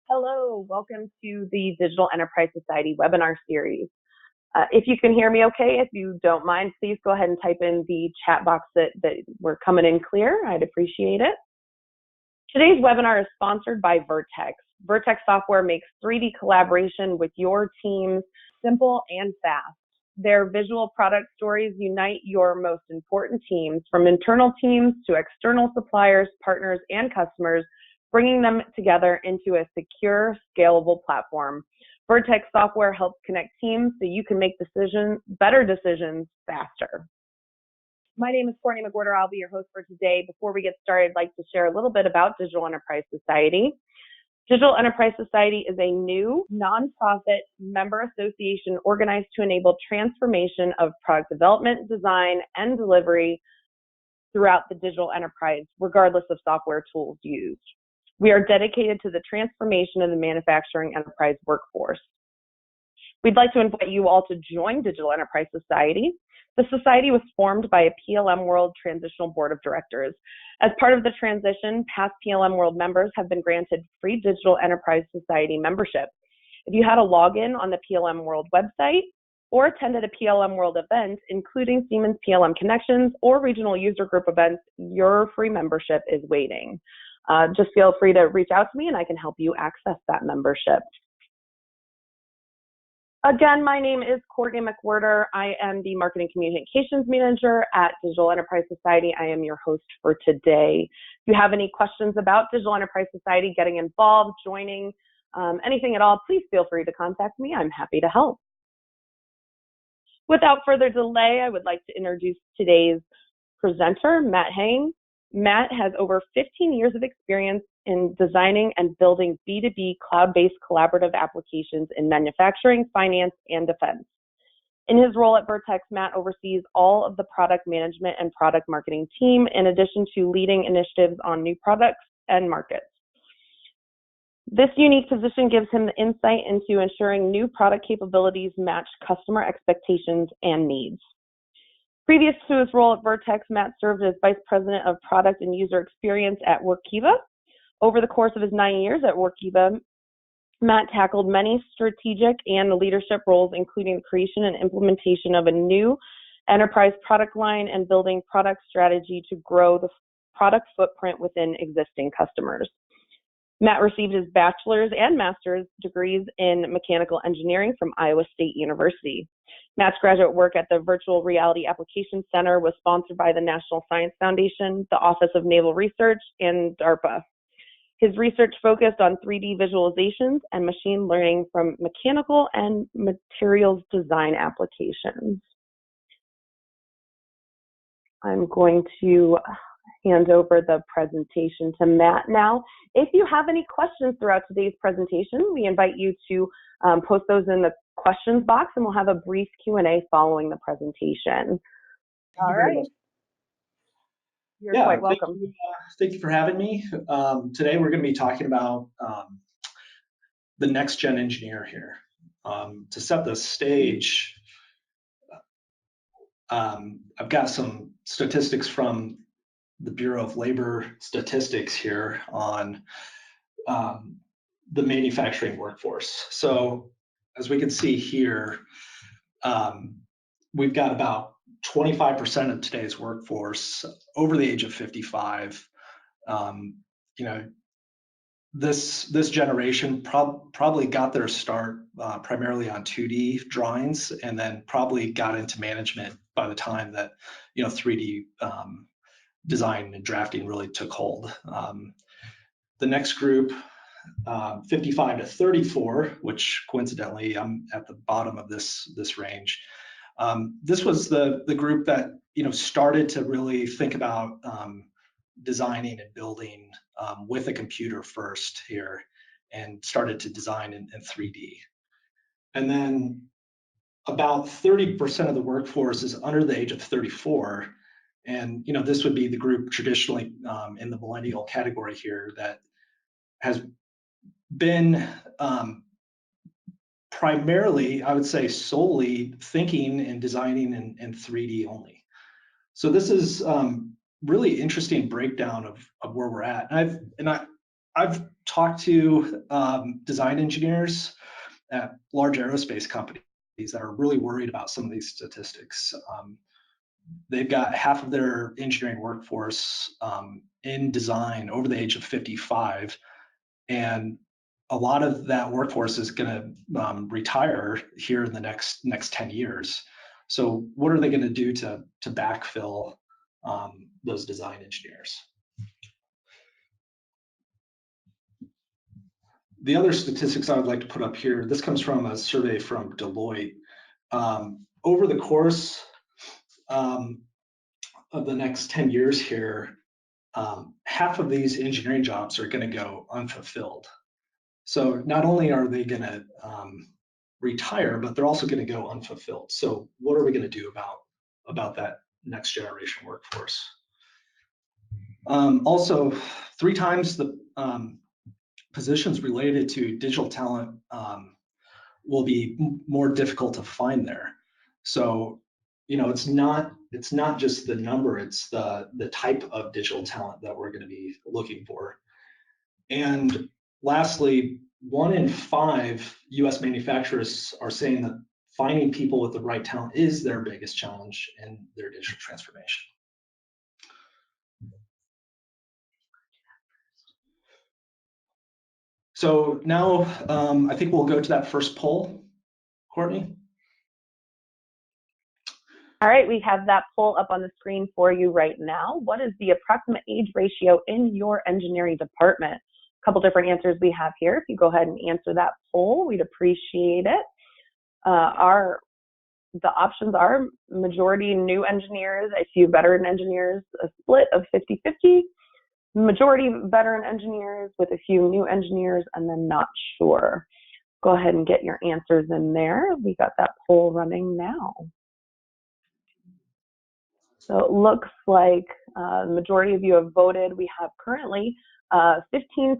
Hello, welcome to the Digital Enterprise Society webinar series. If you can hear me okay, if you don't mind, please go ahead and type in the chat box that we're coming in clear. I'd appreciate it. Today's webinar is sponsored by Vertex. Vertex software makes 3D collaboration with your teams simple and fast. Their visual product stories unite your most important teams, from internal teams to external suppliers, partners, and customers, bringing them together into a secure, scalable platform. Vertex software helps connect teams so you can make better decisions faster. My name is Courtney McWhorter. I'll be your host for today. Before we get started, I'd like to share a little bit about Digital Enterprise Society. Digital Enterprise Society is a new nonprofit member association organized to enable transformation of product development, design, and delivery throughout the digital enterprise, regardless of software tools used. We are dedicated to the transformation of the manufacturing enterprise workforce. We'd like to invite you all to join Digital Enterprise Society. The society was formed by a PLM World Transitional Board of Directors. As part of the transition, past PLM World members have been granted free Digital Enterprise Society membership. If you had a login on the PLM World website or attended a PLM World event, including Siemens PLM Connections or regional user group events, your free membership is waiting. Just feel free to reach out to me and I can help you access that membership. Again, my name is Courtney McWhorter. I am the Marketing Communications Manager at Digital Enterprise Society. I am your host for today. If you have any questions about Digital Enterprise Society, getting involved, joining, anything at all, please feel free to contact me. I'm happy to help. Without further delay, I would like to introduce today's presenter, Matt Haines. Matt has over 15 years of experience in designing and building B2B cloud-based collaborative applications in manufacturing, finance, and defense. In his role at Vertex, Matt oversees all of the product management and product marketing team, in addition to leading initiatives on new products and markets. This unique position gives him the insight into ensuring new product capabilities match customer expectations and needs. Previous to his role at Vertex, Matt served as Vice President of Product and User Experience at Workiva. Over the course of his 9 years at Workiva, Matt tackled many strategic and leadership roles, including the creation and implementation of a new enterprise product line and building product strategy to grow the product footprint within existing customers. Matt received his bachelor's and master's degrees in mechanical engineering from Iowa State University. Matt's graduate work at the Virtual Reality Application Center was sponsored by the National Science Foundation, the Office of Naval Research, and DARPA. His research focused on 3D visualizations and machine learning from mechanical and materials design applications. I'm going to hand over the presentation to Matt now. If you have any questions throughout today's presentation, we invite you to post those in the questions box, and we'll have a brief Q&A following the presentation. All right. You're quite welcome. Thank you for having me. Today we're going to be talking about the next gen engineer here. To set the stage, I've got some statistics from the Bureau of Labor Statistics here on the manufacturing workforce. So as we can see here, we've got about 25% of today's workforce over the age of 55. This generation probably got their start primarily on 2D drawings, and then probably got into management by the time that 3D design and drafting really took hold. The next group, 55 to 34, which coincidentally I'm at the bottom of this range. This was the group that started to really think about designing and building with a computer first here, and started to design in 3D. And then about 30% of the workforce is under the age of 34. And this would be the group traditionally in the millennial category here that has been primarily, I would say, solely thinking and designing in 3D only. So this is really interesting breakdown of where we're at. And I've talked to design engineers at large aerospace companies that are really worried about some of these statistics. They've got half of their engineering workforce in design over the age of 55, and a lot of that workforce is going to retire here in the next 10 years. So what are they going to do to backfill those design engineers? The other statistics I would like to put up here, this comes from a survey from Deloitte. Over the course of the next 10 years here, half of these engineering jobs are going to go unfulfilled. So not only are they going to retire, but they're also going to go unfulfilled. So what are we going to do about that next generation workforce? Also, 3 times the positions related to digital talent will be more difficult to find there. So, you know, it's not just the number, it's the type of digital talent that we're going to be looking for. And lastly, 1 in 5 US manufacturers are saying that finding people with the right talent is their biggest challenge in their digital transformation. So now I think we'll go to that first poll, Courtney. All right, we have that poll up on the screen for you right now. What is the approximate age ratio in your engineering department? A couple different answers we have here. If you go ahead and answer that poll, we'd appreciate it. The options are majority new engineers, a few veteran engineers, a split of 50-50, majority veteran engineers with a few new engineers, and then not sure. Go ahead and get your answers in there. We got that poll running now. So it looks like the majority of you have voted. We have currently 15%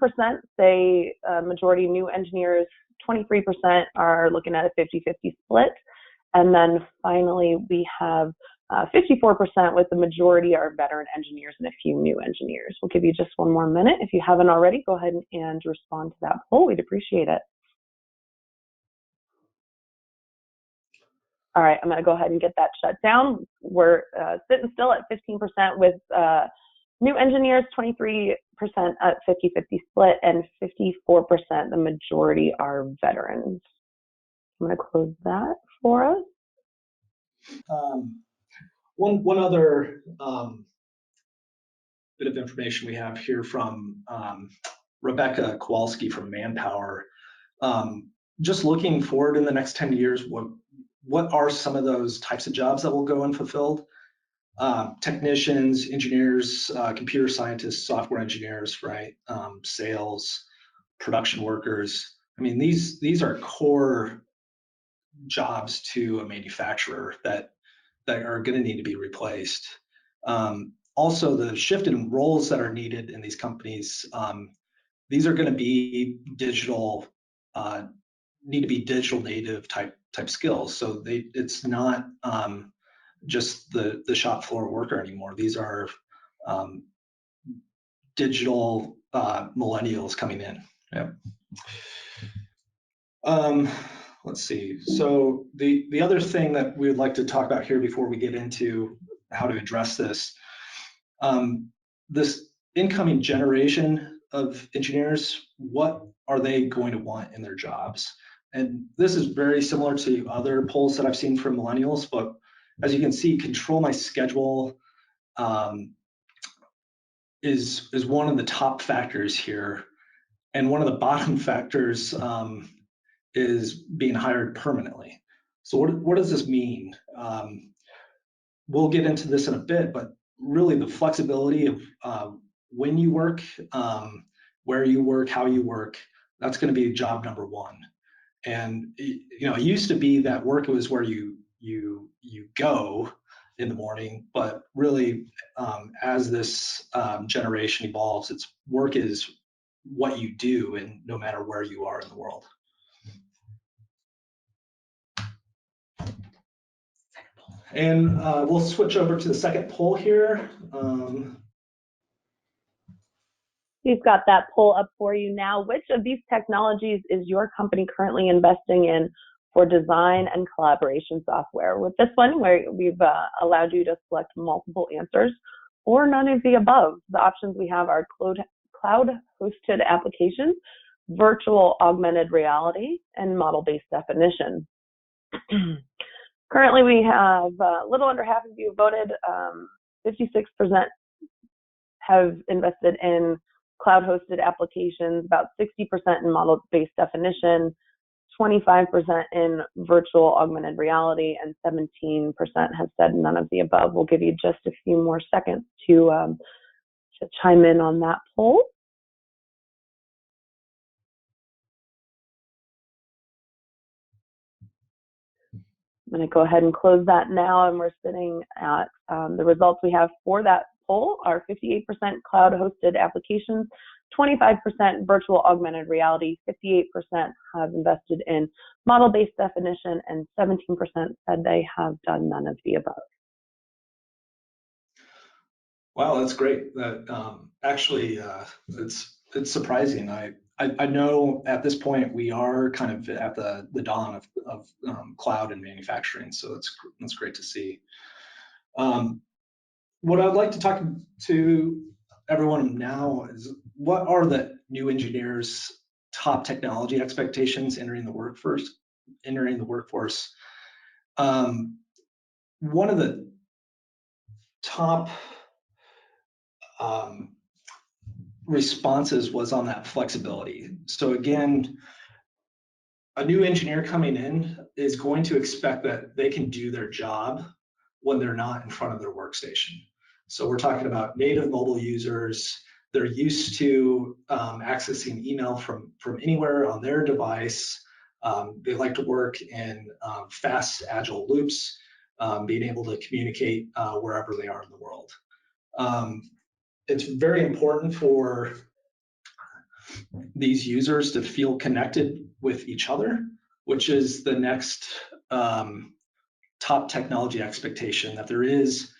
say majority new engineers, 23% are looking at a 50-50 split. And then finally, we have 54% with the majority are veteran engineers and a few new engineers. We'll give you just one more minute. If you haven't already, go ahead and respond to that poll. We'd appreciate it. All right, I'm going to go ahead and get that shut down. We're sitting still at 15% with new engineers, 23% at 50-50 split, and 54% the majority are veterans. I'm going to close that for us. One other bit of information we have here from Rebecca Kowalski from Manpower. Just looking forward in the next 10 years, what are some of those types of jobs that will go unfulfilled? Technicians, engineers, computer scientists, software engineers, right? Sales, production workers. I mean, these are core jobs to a manufacturer that are going to need to be replaced. Also, the shift in roles that are needed in these companies, these are going to be digital, need to be digital native type skills. So it's not just the shop floor worker anymore. These are digital millennials coming in. Yep. Let's see. So the other thing that we would like to talk about here before we get into how to address this, this incoming generation of engineers, what are they going to want in their jobs? And this is very similar to other polls that I've seen from millennials, but as you can see, control my schedule is one of the top factors here. And one of the bottom factors is being hired permanently. So what does this mean? We'll get into this in a bit, but really the flexibility of when you work, where you work, how you work, that's going to be job number 1. And you know, it used to be that work was where you go in the morning, but really as this generation evolves, it's work is what you do, and no matter where you are in the world. And we'll switch over to the second poll here. He's got that poll up for you now. Which of these technologies is your company currently investing in for design and collaboration software? With this one, we've allowed you to select multiple answers or none of the above. The options we have are cloud-hosted applications, virtual augmented reality, and model-based definition. Currently, we have a little under half of you voted. 56% have invested in cloud-hosted applications, about 60% in model-based definition, 25% in virtual augmented reality, and 17% have said none of the above. We'll give you just a few more seconds to chime in on that poll. I'm going to go ahead and close that now, and we're sitting at the results we have for that poll are 58% cloud-hosted applications, 25% virtual augmented reality, 58% have invested in model-based definition, and 17% said they have done none of the above. Wow, that's great. That actually, it's surprising. I know at this point we are kind of at the dawn of cloud and manufacturing, so that's great to see. What I'd like to talk to everyone now is, what are the new engineers' top technology expectations entering the workforce? One of the top responses was on that flexibility. So again, a new engineer coming in is going to expect that they can do their job when they're not in front of their workstation. So we're talking about native mobile users. They're used to accessing email from anywhere on their device. They like to work in fast, agile loops, being able to communicate wherever they are in the world. It's very important for these users to feel connected with each other, which is the next top technology expectation, that there is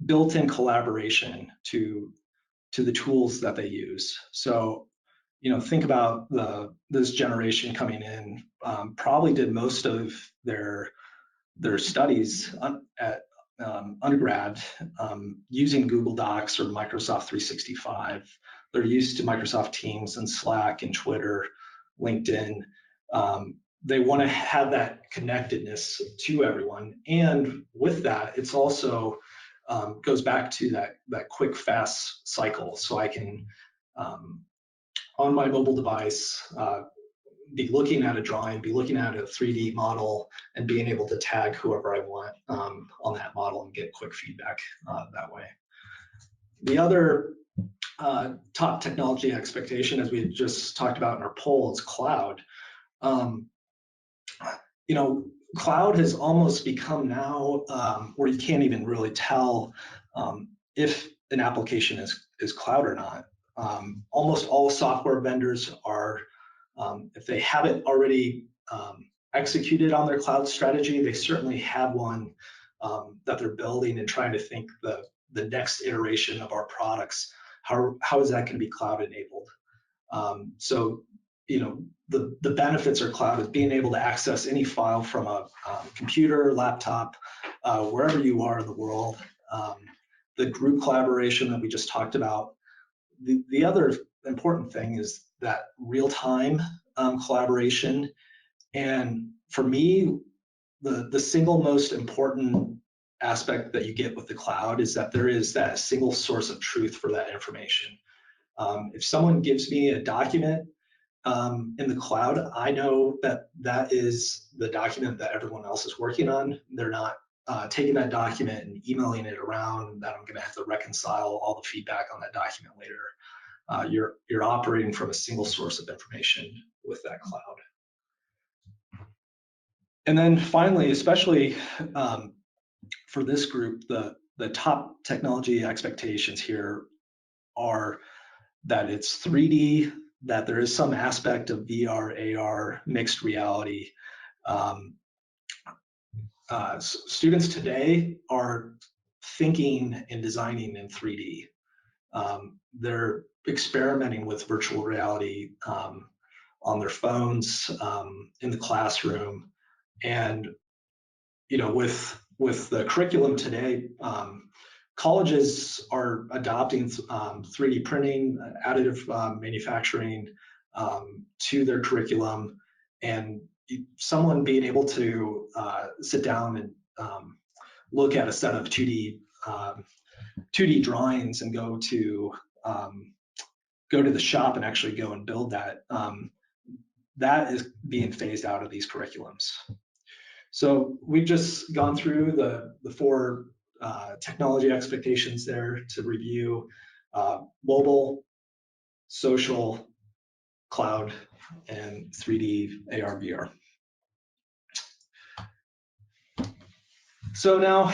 built-in collaboration to the tools that they use. So, think about this generation coming in, probably did most of their studies at undergrad using Google Docs or Microsoft 365. They're used to Microsoft Teams and Slack and Twitter, LinkedIn. They want to have that connectedness to everyone, and with that, it's also goes back to that quick, fast cycle. So I can, on my mobile device, be looking at a drawing, be looking at a 3D model, and being able to tag whoever I want on that model and get quick feedback that way. The other top technology expectation, as we just talked about in our poll, is cloud. Cloud has almost become now where you can't even really tell if an application is cloud or not. Almost all software vendors are, if they haven't already executed on their cloud strategy, they certainly have one that they're building and trying to think the next iteration of our products. How is that going to be cloud enabled? So, the benefits are cloud is being able to access any file from a computer, laptop, wherever you are in the world. The group collaboration that we just talked about. The other important thing is that real-time collaboration. And for me, the single most important aspect that you get with the cloud is that there is that single source of truth for that information. If someone gives me a document in the cloud, I know that is the document that everyone else is working on. They're not taking that document and emailing it around, that I'm going to have to reconcile all the feedback on that document later. You're operating from a single source of information with that cloud. And then finally, especially for this group, the top technology expectations here are that it's 3D, that there is some aspect of VR, AR, mixed reality. Students today are thinking and designing in 3D. they're experimenting with virtual reality on their phones, in the classroom, and with the curriculum today, colleges are adopting 3D printing, additive manufacturing to their curriculum, and someone being able to sit down and look at a set of 2D drawings and go to the shop and actually go and build that. That is being phased out of these curriculums. So we've just gone through the four technology expectations there to review: mobile, social, cloud, and 3D AR VR. So now,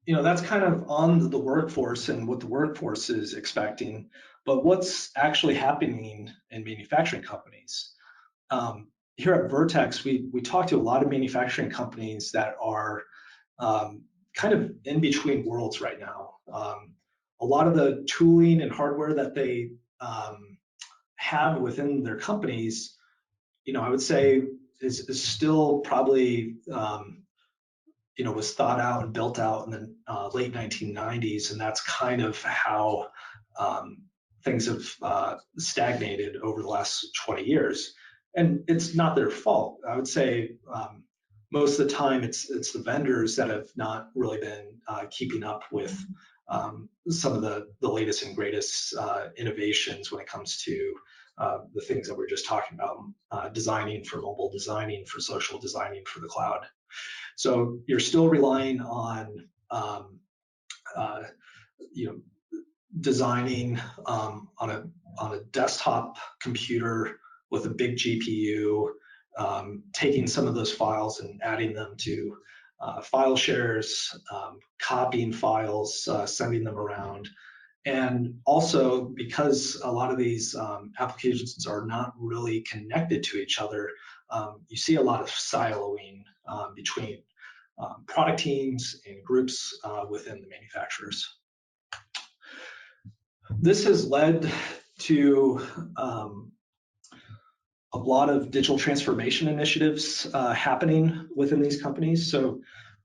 that's kind of on the workforce and what the workforce is expecting, but what's actually happening in manufacturing companies? Here at Vertex, we talk to a lot of manufacturing companies that are kind of in between worlds right now. A lot of the tooling and hardware that they have within their companies, I would say is still probably was thought out and built out in the late 1990s, and that's kind of how things have stagnated over the last 20 years. And it's not their fault. I would say most of the time it's the vendors that have not really been keeping up with some of the latest and greatest innovations when it comes to the things that we're just talking about, designing for mobile, designing for social, designing for the cloud. So you're still relying on designing on a desktop computer with a big GPU, taking some of those files and adding them to file shares, copying files, sending them around. And also, because a lot of these applications are not really connected to each other, you see a lot of siloing between product teams and groups within the manufacturers. This has led to a lot of digital transformation initiatives happening within these companies. So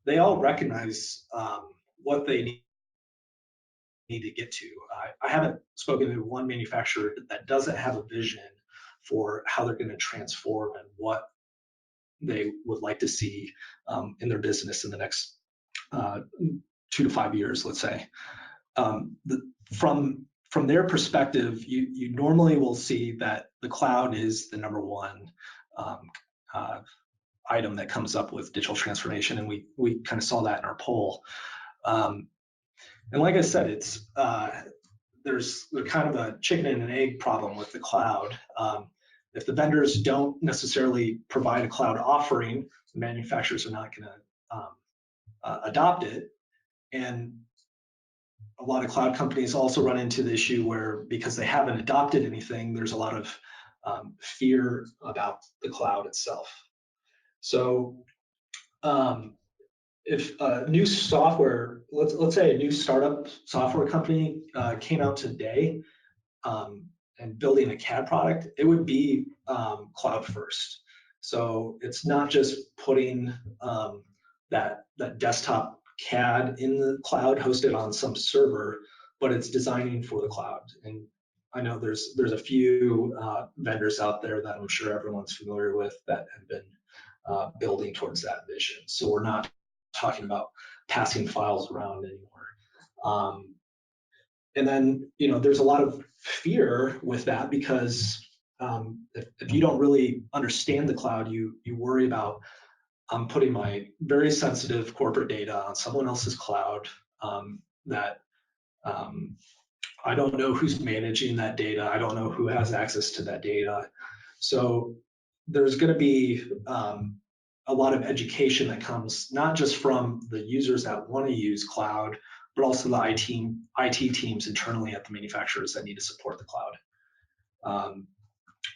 they all recognize what they need to get to. I haven't spoken to one manufacturer that doesn't have a vision for how they're going to transform and what they would like to see in their business in the next 2 to 5 years, let's say. From their perspective, you normally will see that the cloud is the number one item that comes up with digital transformation, and we kind of saw that in our poll. And like I said, it's there's kind of a chicken and an egg problem with the cloud. If the vendors don't necessarily provide a cloud offering, the manufacturers are not going to adopt it. And a lot of cloud companies also run into the issue where, because they haven't adopted anything, there's a lot of fear about the cloud itself. So if a new software, let's say a new startup software company came out today and building a CAD product, it would be cloud first. So it's not just putting that desktop CAD in the cloud hosted on some server, but it's designing for the cloud. And I know there's a few vendors out there that I'm sure everyone's familiar with that have been building towards that vision. So we're not talking about passing files around anymore. And then, there's a lot of fear with that because if you don't really understand the cloud, you worry about, I'm putting my very sensitive corporate data on someone else's cloud that I don't know who's managing that data. I don't know who has access to that data. So there's going to be a lot of education that comes not just from the users that want to use cloud, but also the IT teams internally at the manufacturers that need to support the cloud.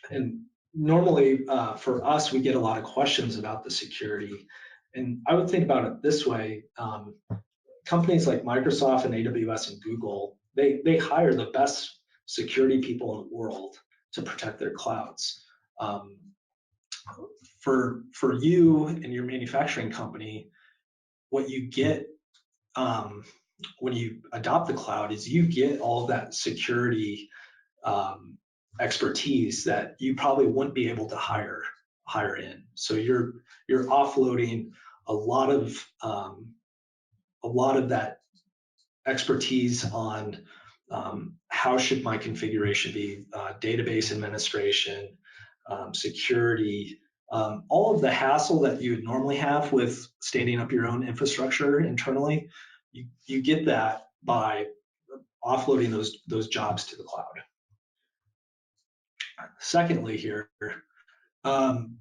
And normally for us, we get a lot of questions about the security. And I would think about it this way. Companies like Microsoft and AWS and Google they hire the best security people in the world to protect their clouds. For you and your manufacturing company, what you get when you adopt the cloud is you get all of that security expertise that you probably wouldn't be able to hire in. So you're offloading a lot of that expertise on how should my configuration be, database administration, security, all of the hassle that you would normally have with standing up your own infrastructure internally. You get that by offloading those jobs to the cloud. Secondly here, and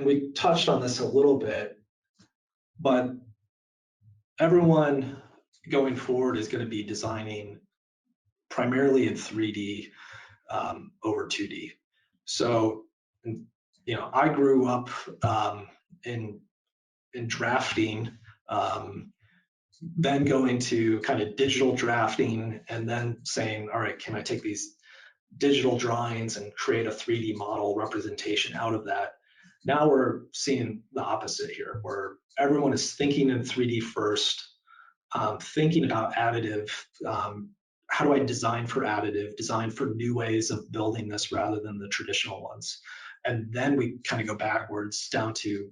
we touched on this a little bit, but everyone going forward is going to be designing primarily in 3D over 2D. So, I grew up in drafting, then going to kind of digital drafting, and then saying, all right, can I take these digital drawings and create a 3D model representation out of that? Now we're seeing the opposite here, where everyone is thinking in 3D first, thinking about additive. How do I design for additive, design for new ways of building this rather than the traditional ones? And then we kind of go backwards down to,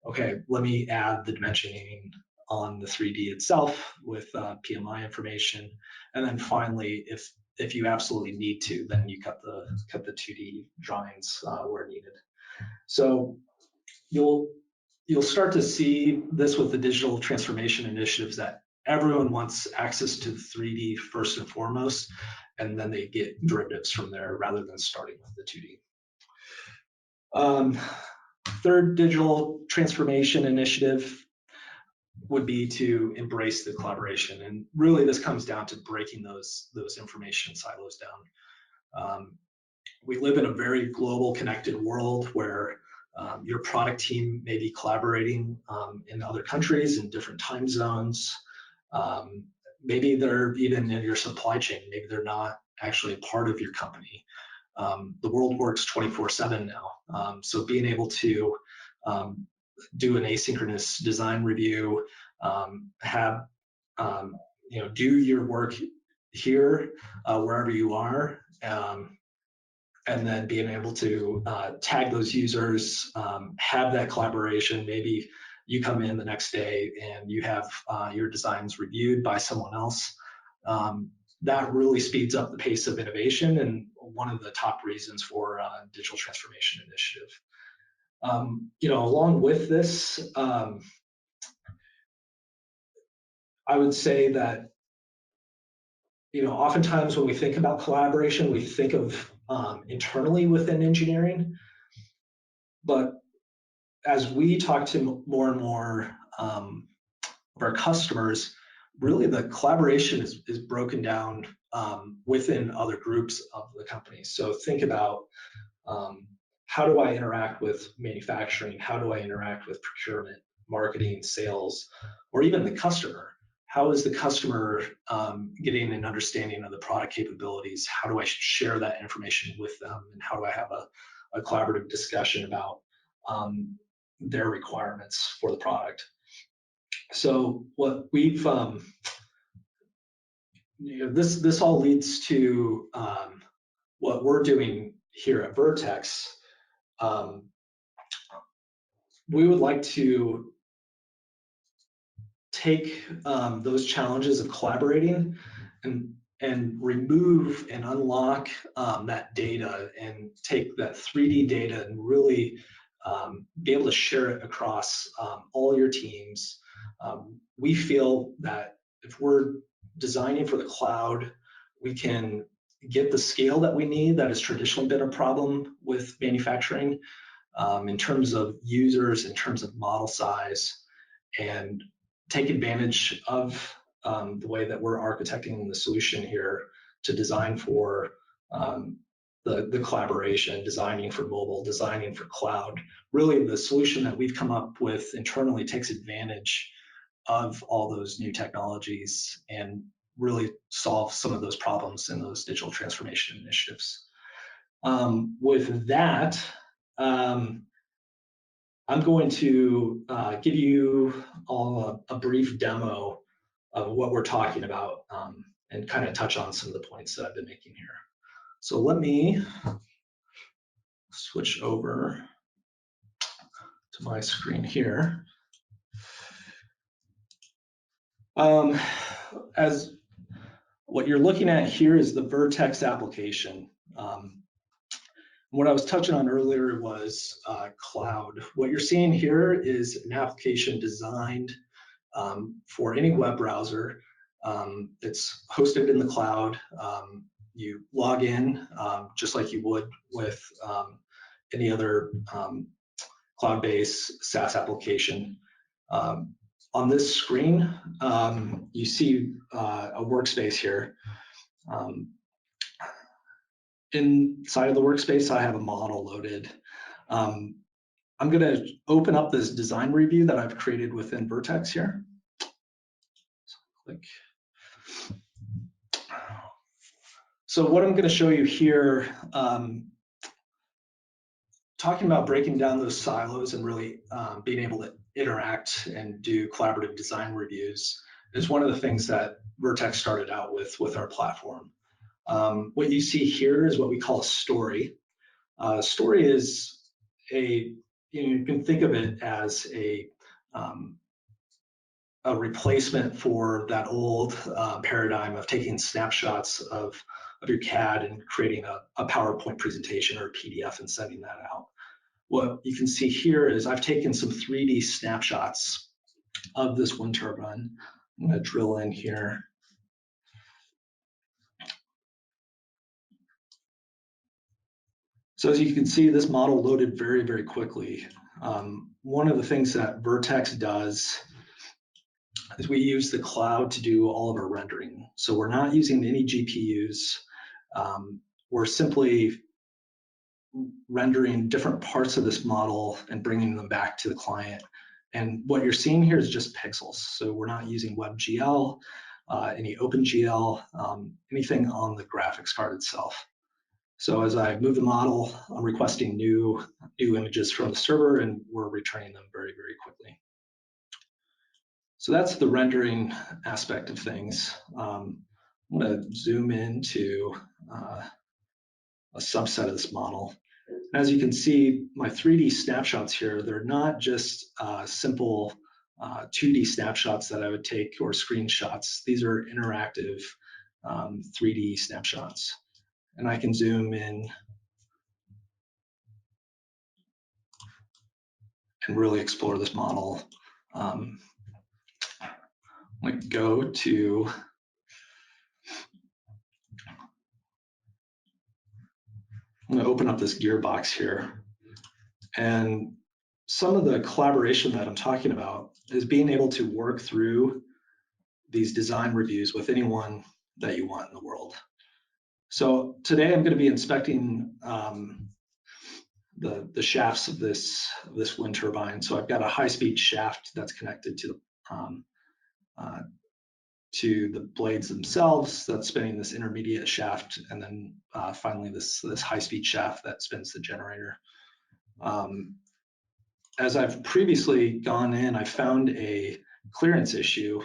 okay, let me add the dimensioning on the 3D itself with PMI information. And then finally, if you absolutely need to, then you cut the 2D drawings where needed. So you'll start to see this with the digital transformation initiatives, that everyone wants access to 3D first and foremost, and then they get derivatives from there rather than starting with the 2D. Third digital transformation initiative would be to embrace the collaboration. And really this comes down to breaking those information silos down. We live in a very global connected world where your product team may be collaborating in other countries in different time zones. Maybe they're even in your supply chain. Maybe they're not actually a part of your company. The world works 24/7 now. So being able to do an asynchronous design review, have do your work here wherever you are, and then being able to tag those users, have that collaboration. Maybe you come in the next day and you have your designs reviewed by someone else. That really speeds up the pace of innovation, and one of the top reasons for digital transformation initiative. Along with this, I would say that oftentimes when we think about collaboration, we think of internally within engineering, but as we talk to more and more of our customers, really the collaboration is broken down within other groups of the company. So think about how do I interact with manufacturing? How do I interact with procurement, marketing, sales, or even the customer? How is the customer getting an understanding of the product capabilities? How do I share that information with them? And how do I have a collaborative discussion about their requirements for the product? So what we've, this all leads to what we're doing here at Vertex. We would like to take those challenges of collaborating and remove and unlock that data, and take that 3D data and really be able to share it across all your teams. We feel that if we're designing for the cloud, we can get the scale that we need that has traditionally been a problem with manufacturing in terms of users, in terms of model size, and take advantage of the way that we're architecting the solution here to design for the collaboration, designing for mobile, designing for cloud. Really, the solution that we've come up with internally takes advantage of all those new technologies and really solve some of those problems in those digital transformation initiatives. With that, I'm going to give you all a brief demo of what we're talking about and kind of touch on some of the points that I've been making here. So let me switch over to my screen here. As what you're looking at here is the Vertex application. What I was touching on earlier was cloud. What you're seeing here is an application designed for any web browser. It's hosted in the cloud. You log in just like you would with any other cloud-based SaaS application. On this screen, you see a workspace here. Inside of the workspace, I have a model loaded. I'm going to open up this design review that I've created within Vertex here. So click. So what I'm going to show you here, talking about breaking down those silos and really being able to interact and do collaborative design reviews is one of the things that Vertex started out with our platform. What you see here is what we call a story. Story is you can think of it as a replacement for that old paradigm of taking snapshots of your CAD and creating a PowerPoint presentation or a PDF and sending that out. What you can see here is I've taken some 3D snapshots of this wind turbine. I'm going to drill in here. So as you can see, this model loaded very, very quickly. One of the things that Vertex does is we use the cloud to do all of our rendering. So we're not using any GPUs. We're simply rendering different parts of this model and bringing them back to the client. And what you're seeing here is just pixels. So we're not using WebGL, any OpenGL, anything on the graphics card itself. So as I move the model, I'm requesting new images from the server, and we're returning them very, very quickly. So that's the rendering aspect of things. I'm going to zoom into a subset of this model. As you can see, my 3D snapshots here, they're not just simple 2D snapshots that I would take or screenshots. These are interactive 3D snapshots. And I can zoom in and really explore this model. I'm going to go to I'm going to open up this gearbox here. And some of the collaboration that I'm talking about is being able to work through these design reviews with anyone that you want in the world. So today I'm going to be inspecting the shafts of this wind turbine. So I've got a high-speed shaft that's connected to the blades themselves that's spinning this intermediate shaft, and then finally this high-speed shaft that spins the generator. As I've previously gone in, I found a clearance issue.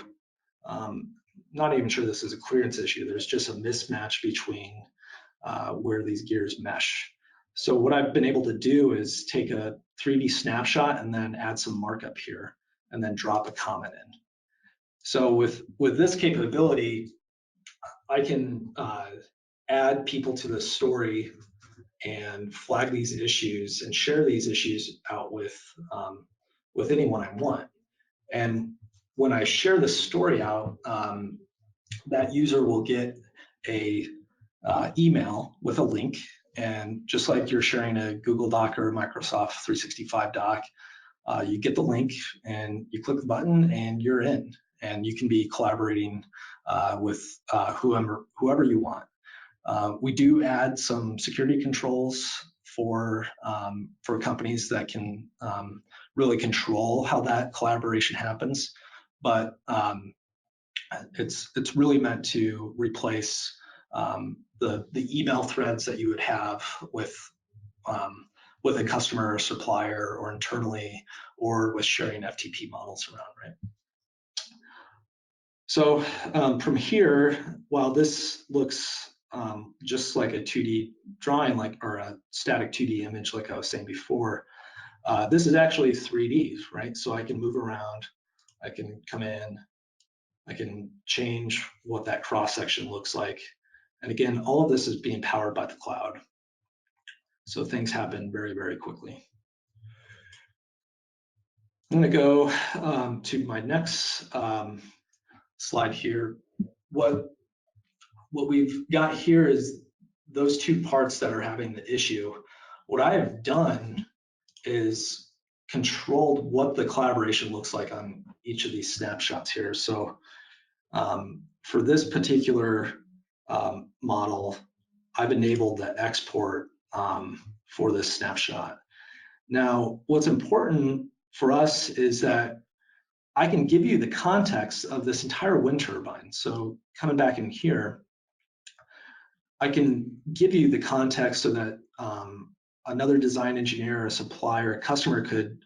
Not even sure this is a clearance issue. There's just a mismatch between where these gears mesh. So what I've been able to do is take a 3D snapshot and then add some markup here and then drop a comment in. So with this capability, I can add people to the story and flag these issues and share these issues out with anyone I want. And when I share the story out, that user will get a email with a link. And just like you're sharing a Google Doc or a Microsoft 365 doc, you get the link and you click the button and you're in. And you can be collaborating with whoever you want. We do add some security controls for companies that can really control how that collaboration happens. but it's really meant to replace the email threads that you would have with a customer or supplier or internally, or with sharing FTP models around, right? So from here, while this looks just like a 2D drawing, or a static 2D image, like I was saying before, this is actually 3D, right? So I can move around, I can come in, I can change what that cross section looks like. And again, all of this is being powered by the cloud. So things happen very, very quickly. I'm going to go to my next slide here. What we've got here is those two parts that are having the issue. What I have done is controlled what the collaboration looks like on each of these snapshots here. So for this particular model, I've enabled the export for this snapshot. Now, what's important for us is that I can give you the context of this entire wind turbine. So coming back in here, I can give you the context so that another design engineer, a supplier, a customer could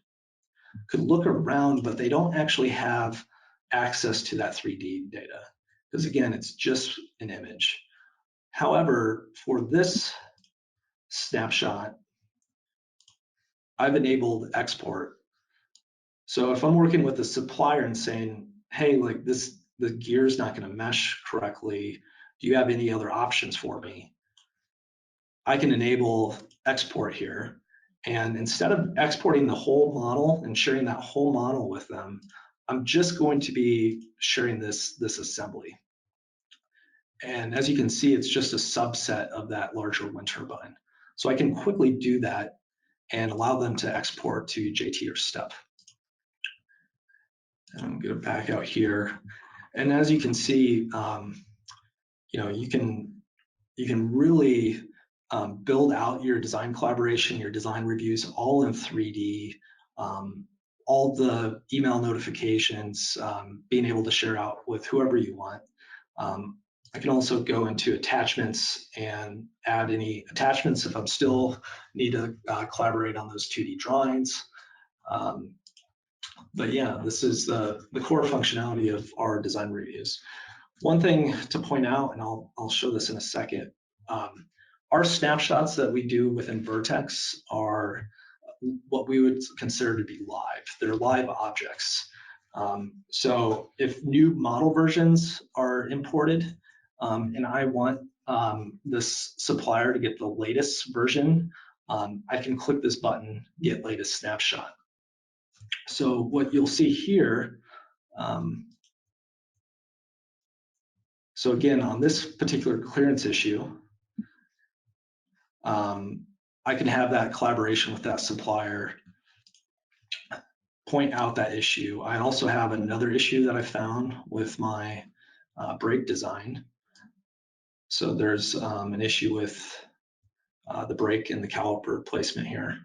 look around, but they don't actually have access to that 3D data. Because again, it's just an image. However, for this snapshot, I've enabled export. So if I'm working with a supplier and saying, hey, like the gear's not going to mesh correctly, do you have any other options for me? I can enable export here. And instead of exporting the whole model and sharing that whole model with them, I'm just going to be sharing this assembly. And as you can see, it's just a subset of that larger wind turbine. So I can quickly do that and allow them to export to JT or STEP. And I'm going to back out here. And as you can see, you can really build out your design collaboration, your design reviews, all in 3D. All the email notifications, being able to share out with whoever you want. I can also go into attachments and add any attachments if I'm still need to collaborate on those 2D drawings. But yeah, this is the core functionality of our design reviews. One thing to point out, and I'll show this in a second, our snapshots that we do within Vertex are what we would consider to be live. They're live objects. So if new model versions are imported, and I want this supplier to get the latest version, I can click this button, Get Latest Snapshot. So what you'll see here, so again, on this particular clearance issue, I can have that collaboration with that supplier, point out that issue. I also have another issue that I found with my brake design. So there's an issue with the brake and the caliper placement here.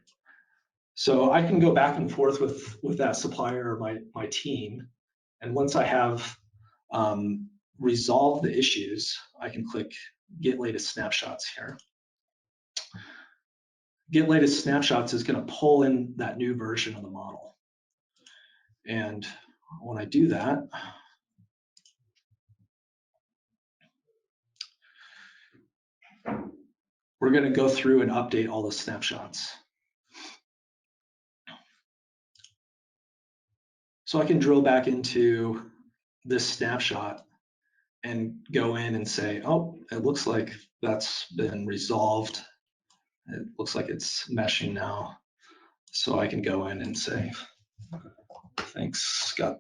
So I can go back and forth with that supplier or my team. And once I have resolved the issues, I can click Get Latest Snapshots here. Get Latest Snapshots is going to pull in that new version of the model. And when I do that, we're going to go through and update all the snapshots. So I can drill back into this snapshot and go in and say, oh, it looks like that's been resolved. It looks like it's meshing now. So I can go in and say, thanks, got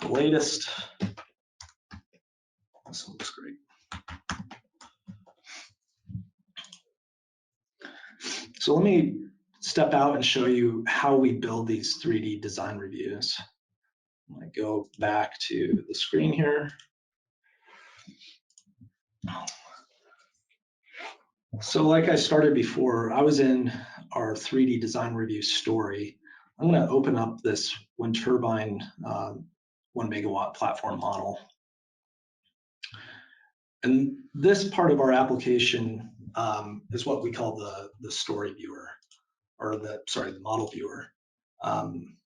the latest. This looks great. So let me step out and show you how we build these 3D design reviews. I go back to the screen here. So like I started before, I was in our 3D design review story. I'm going to open up this wind turbine 1 megawatt platform model. And this part of our application is what we call the story viewer, or the model viewer. I'm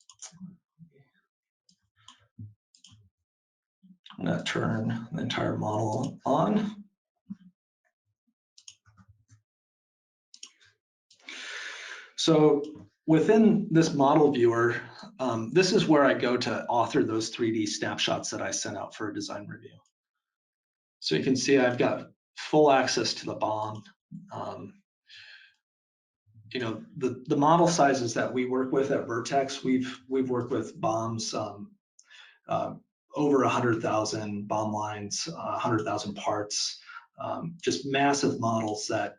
going to turn the entire model on. So within this model viewer, this is where I go to author those 3D snapshots that I sent out for a design review. So you can see I've got full access to the BOM. You know, the model sizes that we work with at Vertex, we've worked with BOMs over 100,000 BOM lines, 100,000 parts, just massive models that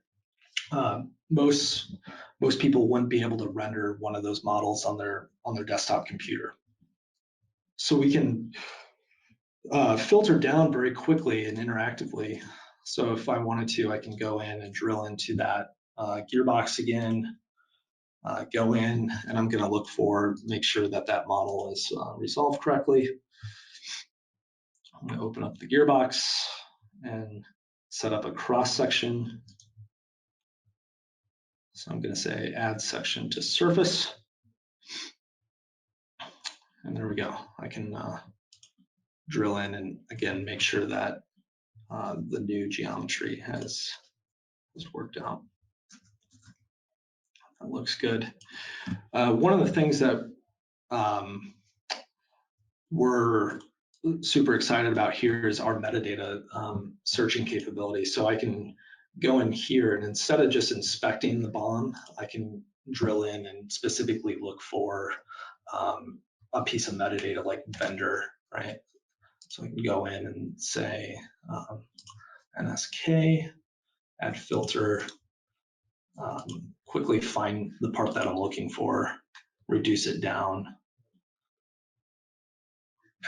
most people wouldn't be able to render one of those models on their desktop computer. So we can filter down very quickly and interactively. So if I wanted to, I can go in and drill into that gearbox again, go in, and I'm going to look for, make sure that that model is resolved correctly. I'm going to open up the gearbox and set up a cross section. So I'm going to say add section to surface. And there we go. I can drill in and again make sure that the new geometry has worked out. That looks good. One of the things that we're super excited about here is our metadata searching capability. So I can go in here, and instead of just inspecting the BOM, I can drill in and specifically look for a piece of metadata like vendor, right? So I can go in and say NSK, add filter, quickly find the part that I'm looking for, reduce it down.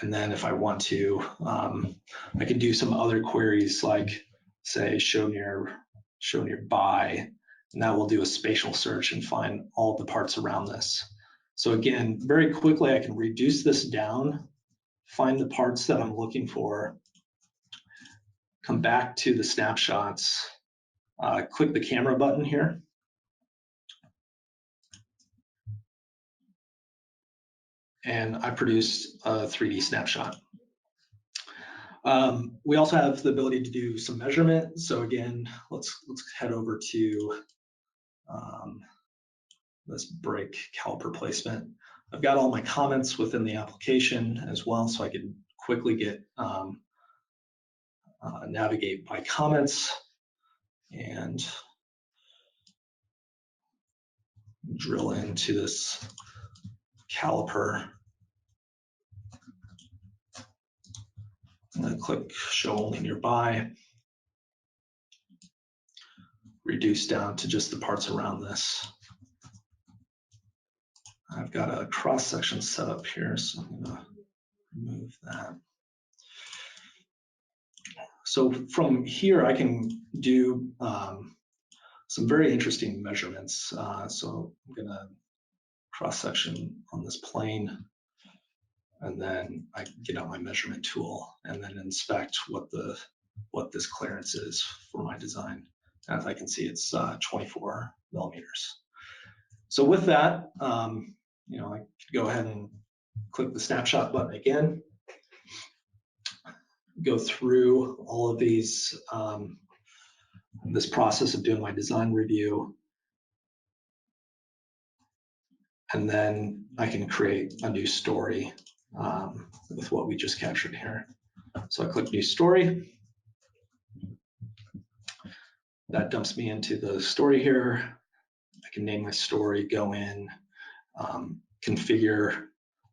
And then if I want to, I can do some other queries like say show nearby, and that will do a spatial search and find all the parts around this. So again, very quickly I can reduce this down, find the parts that I'm looking for, come back to the snapshots, click the camera button here, and I produce a 3D snapshot. We also have the ability to do some measurement. So again, let's head over to this break caliper placement. I've got all my comments within the application as well, so I can quickly get navigate by comments and drill into this caliper. I'm going to click show only nearby, reduce down to just the parts around this. I've got a cross section set up here, so I'm going to remove that. So from here, I can do some very interesting measurements. So I'm going to cross section on this plane, and then I can get out my measurement tool and then inspect what this clearance is for my design. As I can see, it's 24 millimeters. So with that, you know, I could go ahead and click the snapshot button again, go through all of these, this process of doing my design review, and then I can create a new story with what we just captured here. So I click new story. That dumps me into the story here. I can name my story, go in, configure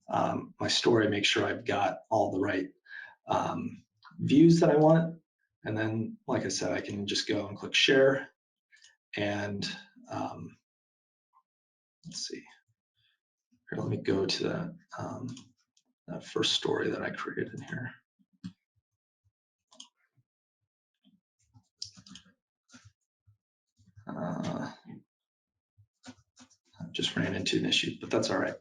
my story, make sure I've got all the right views that I want. And then, like I said, I can just go and click share. And let's see. Here, let me go to that first story that I created here. I just ran into an issue, but that's all right.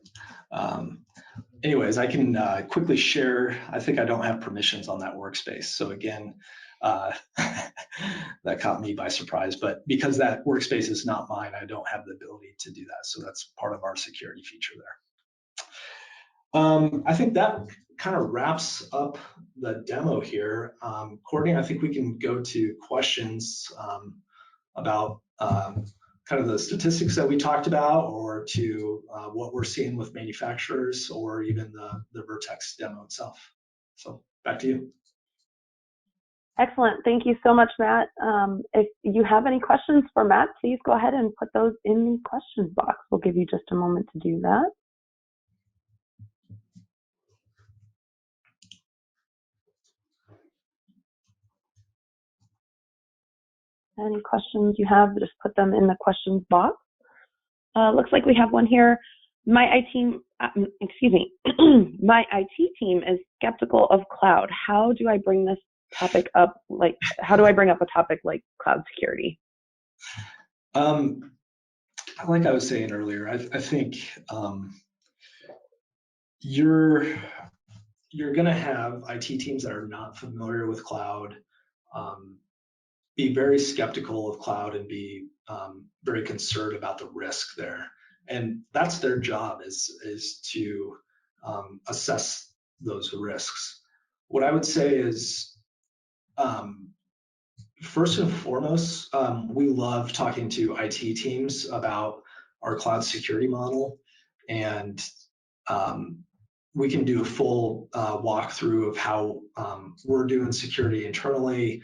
anyways, I can quickly share. I think I don't have permissions on that workspace. So again, that caught me by surprise. But because that workspace is not mine, I don't have the ability to do that. So that's part of our security feature there. I think that kind of wraps up the demo here. Courtney, I think we can go to questions about kind of the statistics that we talked about, or to what we're seeing with manufacturers, or even the Vertex demo itself. So back to you. Excellent. Thank you so much, Matt. If you have any questions for Matt, please go ahead and put those in the questions box. We'll give you just a moment to do that. Any questions you have, just put them in the questions box. Looks like we have one here. My IT my IT team is skeptical of cloud. How do I bring this topic up? Like, how do I bring up a topic like cloud security? Like I was saying earlier, I think you're going to have IT teams that are not familiar with cloud, be very skeptical of cloud, and be very concerned about the risk there. And that's their job, is to assess those risks. What I would say is, first and foremost, we love talking to IT teams about our cloud security model, and we can do a full walkthrough of how we're doing security internally,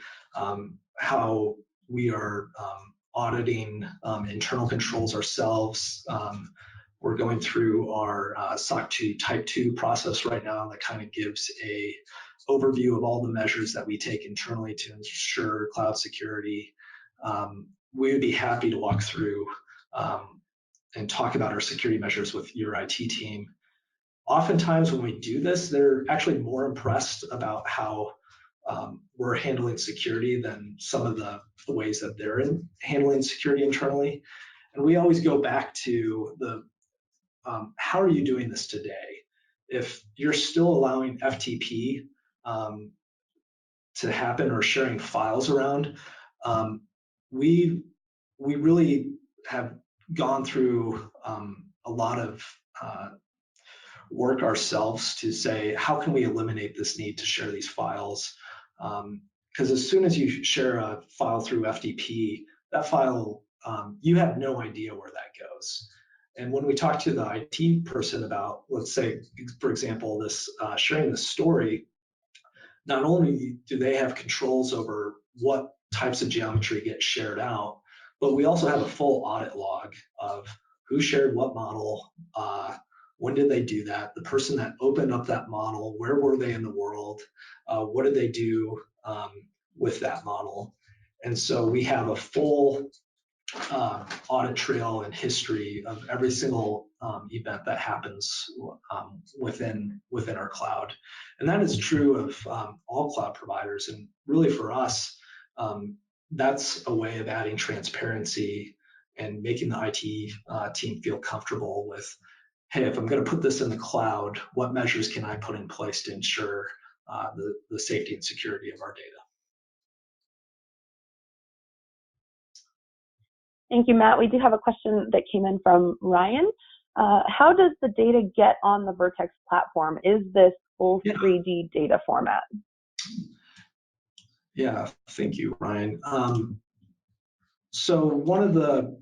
how we are auditing internal controls ourselves. We're going through our SOC 2 Type 2 process right now that kind of gives a overview of all the measures that we take internally to ensure cloud security. We would be happy to walk through and talk about our security measures with your IT team. Oftentimes when we do this, they're actually more impressed about how we're handling security than some of the ways that they're handling security internally. And we always go back to the how are you doing this today? If you're still allowing FTP to happen, or sharing files around, we really have gone through a lot of work ourselves to say, how can we eliminate this need to share these files? Because as soon as you share a file through FTP, that file, you have no idea where that goes. And when we talk to the IT person about, let's say, for example, this sharing the story, not only do they have controls over what types of geometry get shared out, but we also have a full audit log of who shared what model, when did they do that, the person that opened up that model, where were they in the world, what did they do with that model. And so we have a full audit trail and history of every single event that happens within our cloud. And that is true of all cloud providers. And really for us, that's a way of adding transparency and making the IT team feel comfortable with, hey, if I'm going to put this in the cloud, what measures can I put in place to ensure the safety and security of our data? Thank you, Matt. We do have a question that came in from Ryan. How does the data get on the Vertex platform? Is this full 3D data format? Yeah, thank you, Ryan. So one of the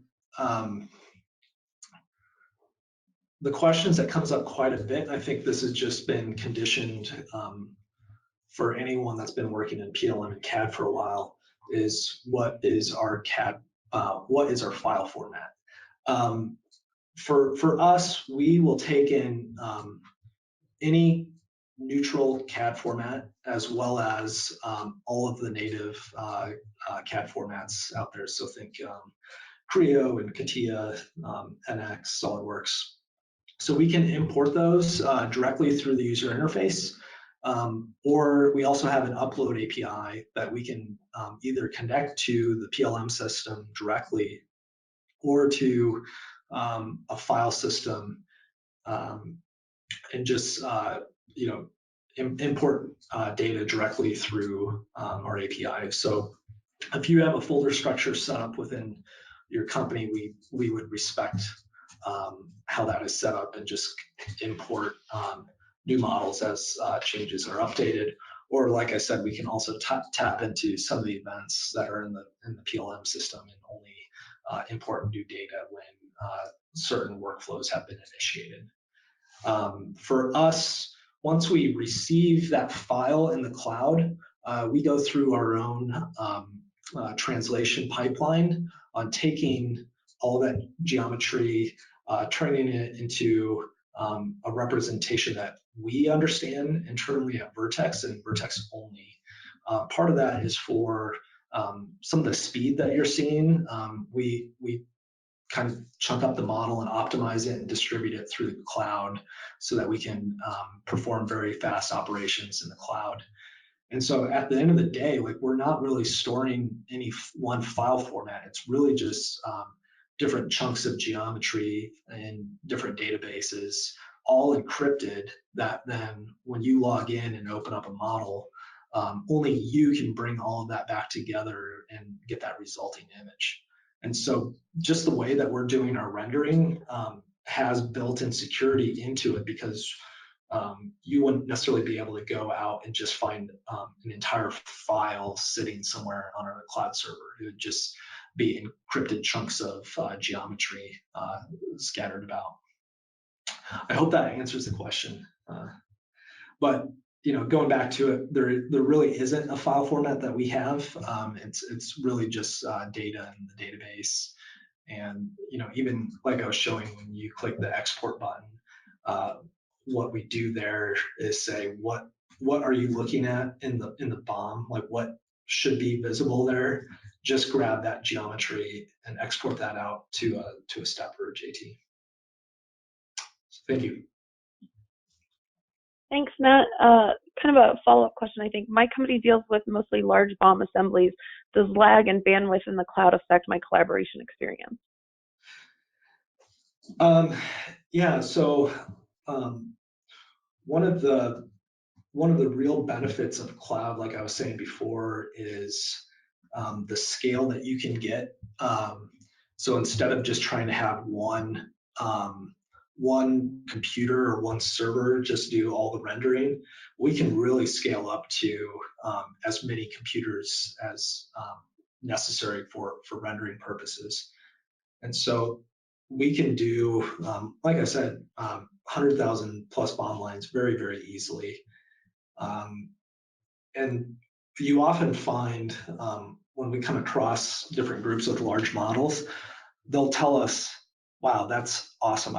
questions that comes up quite a bit, and I think this has just been conditioned for anyone that's been working in PLM and CAD for a while, is what is our CAD, what is our file format? For us, we will take in any neutral CAD format, as well as all of the native CAD formats out there. So think Creo and CATIA, NX, SolidWorks. So we can import those directly through the user interface, or we also have an upload API that we can either connect to the PLM system directly, or to a file system and just import data directly through our API. So if you have a folder structure set up within your company, we would respect how that is set up and just import new models as changes are updated. Or like I said, we can also tap into some of the events that are in the PLM system and only import new data when certain workflows have been initiated. For us, once we receive that file in the cloud, we go through our own translation pipeline on taking all that geometry, turning it into a representation that we understand internally at Vertex and Vertex only. Part of that is for some of the speed that you're seeing. We kind of chunk up the model and optimize it and distribute it through the cloud so that we can perform very fast operations in the cloud. And so at the end of the day, like, we're not really storing any one file format. It's really just different chunks of geometry in different databases, all encrypted, that then when you log in and open up a model, only you can bring all of that back together and get that resulting image. And so just the way that we're doing our rendering has built-in security into it, because you wouldn't necessarily be able to go out and just find an entire file sitting somewhere on a cloud server. It would just be encrypted chunks of geometry scattered about. I hope that answers the question. But going back to it, there really isn't a file format that we have. It's really just data in the database. And even like I was showing, when you click the export button, what we do there is say, what are you looking at in the BOM? Like, what should be visible there? Just grab that geometry and export that out to a step or a JT. So thank you. Thanks, Matt. Kind of a follow-up question, I think. My company deals with mostly large BOM assemblies. Does lag and bandwidth in the cloud affect my collaboration experience? Yeah, so one of the real benefits of cloud, like I was saying before, is the scale that you can get. So instead of just trying to have one computer or one server just do all the rendering, we can really scale up to as many computers as necessary for rendering purposes. And so we can do, like I said, 100,000 plus BOM lines very, very easily. And you often find when we come across different groups with large models, they'll tell us, wow, that's awesome.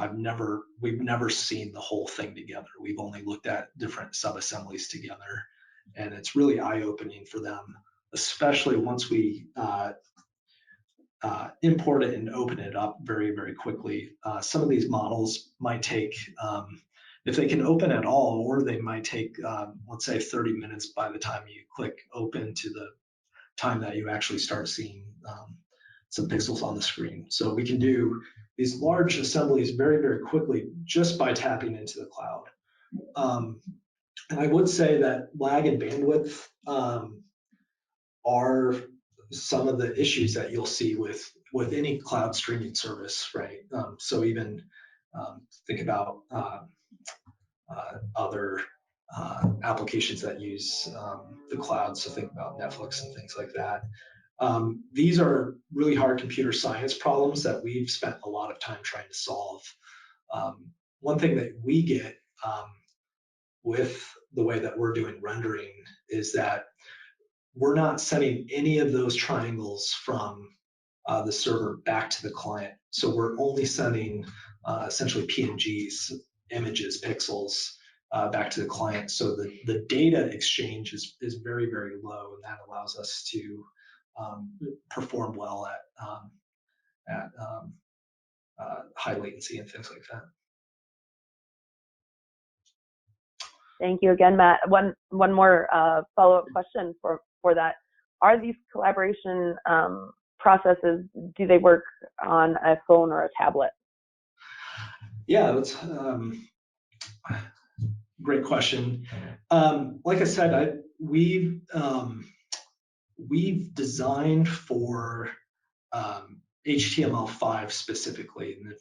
We've never seen the whole thing together. We've only looked at different sub-assemblies together. And it's really eye-opening for them, especially once we import it and open it up very, very quickly. Some of these models might take, if they can open at all, or they might take, let's say 30 minutes by the time you click open to the time that you actually start seeing some pixels on the screen. So we can do these large assemblies very, very quickly just by tapping into the cloud. And I would say that lag and bandwidth are some of the issues that you'll see with any cloud streaming service, right? So even think about other applications that use the cloud. So think about Netflix and things like that. These are really hard computer science problems that we've spent a lot of time trying to solve. One thing that we get with the way that we're doing rendering is that we're not sending any of those triangles from the server back to the client. So we're only sending essentially PNGs, images, pixels, back to the client. So the data exchange is very, very low, and that allows us to perform well at high latency and things like that. Thank you again, Matt. One more follow-up question for that. Are these collaboration processes, do they work on a phone or a tablet? Yeah, great question. Like I said, we've designed for HTML5 specifically. And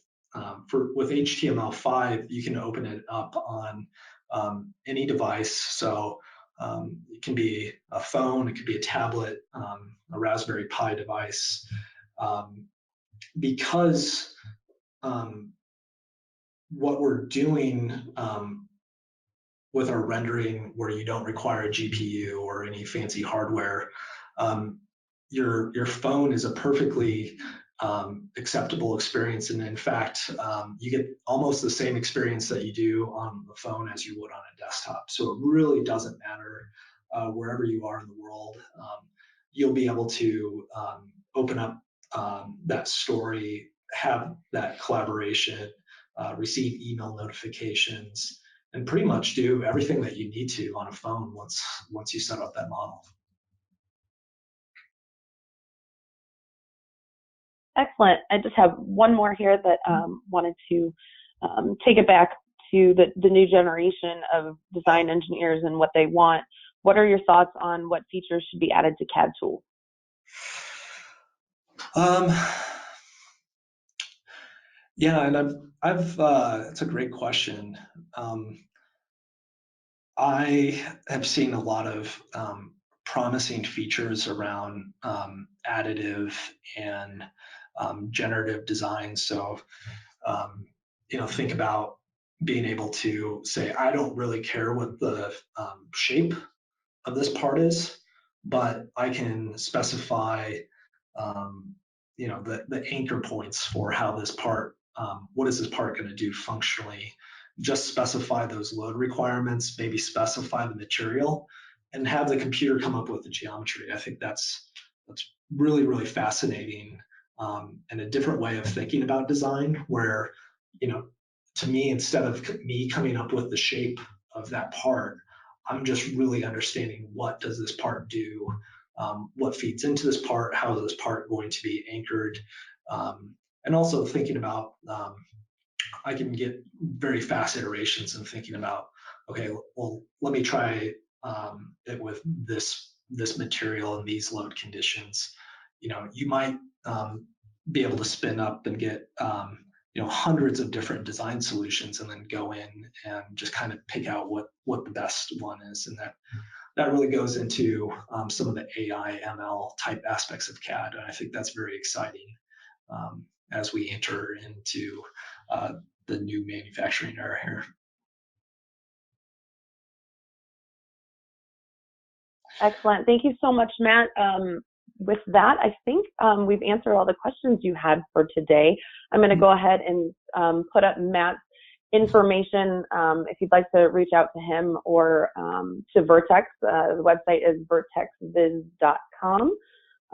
with HTML5, you can open it up on any device. So it can be a phone, it could be a tablet, a Raspberry Pi device. Because what we're doing with our rendering, where you don't require a GPU or any fancy hardware, your phone is a perfectly acceptable experience, and in fact, you get almost the same experience that you do on the phone as you would on a desktop. So it really doesn't matter wherever you are in the world. You'll be able to open up that story, have that collaboration, receive email notifications, and pretty much do everything that you need to on a phone once you set up that model. Excellent. I just have one more here that wanted to take it back to the new generation of design engineers and what they want. What are your thoughts on what features should be added to CAD tools? Yeah, and it's a great question. I have seen a lot of promising features around additive and generative design. So, think about being able to say, I don't really care what the shape of this part is, but I can specify, the anchor points for how this part, what is this part going to do functionally? Just specify those load requirements, maybe specify the material, and have the computer come up with the geometry. I think that's really, really fascinating, and a different way of thinking about design, where, to me, instead of me coming up with the shape of that part, I'm just really understanding, what does this part do? What feeds into this part? How is this part going to be anchored? And also thinking about, I can get very fast iterations and thinking about, okay, well, let me try it with this material and these load conditions. You might be able to spin up and get hundreds of different design solutions, and then go in and just kind of pick out what the best one is. And that really goes into some of the AI ML type aspects of CAD, and I think that's very exciting as we enter into the new manufacturing era here. Excellent. Thank you so much, Matt. With that, I think we've answered all the questions you had for today. I'm going to go ahead and put up Matt's information if you'd like to reach out to him or to Vertex. The website is vertexviz.com.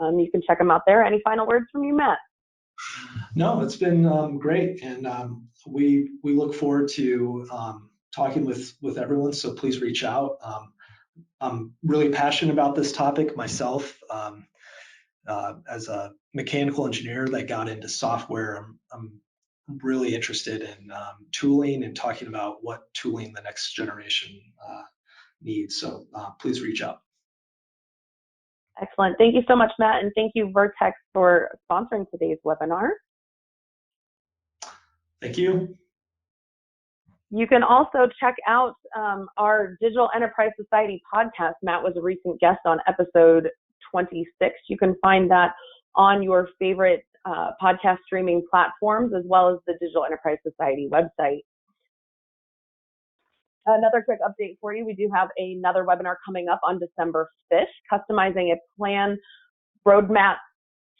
You can check him out there. Any final words from you, Matt? No, it's been great, and we look forward to talking with everyone. So please reach out. I'm really passionate about this topic myself. As a mechanical engineer that got into software, I'm really interested in tooling and talking about what tooling the next generation needs. So please reach out. Excellent. Thank you so much, Matt, and thank you, Vertex, for sponsoring today's webinar. Thank you. You can also check out our Digital Enterprise Society podcast. Matt was a recent guest on episode 26. You can find that on your favorite podcast streaming platforms, as well as the Digital Enterprise Society website. Another quick update for you. We do have another webinar coming up on December 5th, customizing a plan roadmap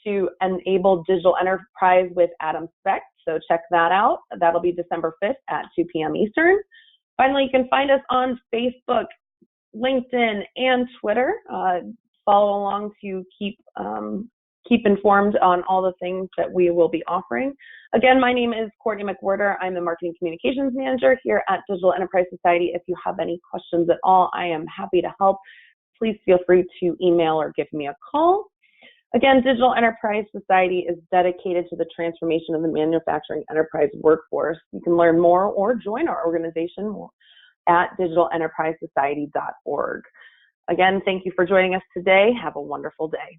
to enable digital enterprise with Atom Spec. So check that out. That'll be December 5th at 2 p.m. Eastern. Finally, you can find us on Facebook, LinkedIn, and Twitter. Follow along to keep informed on all the things that we will be offering. Again, my name is Courtney McWhirter. I'm the Marketing Communications Manager here at Digital Enterprise Society. If you have any questions at all, I am happy to help. Please feel free to email or give me a call. Again, Digital Enterprise Society is dedicated to the transformation of the manufacturing enterprise workforce. You can learn more or join our organization at digitalenterprisesociety.org. Again, thank you for joining us today. Have a wonderful day.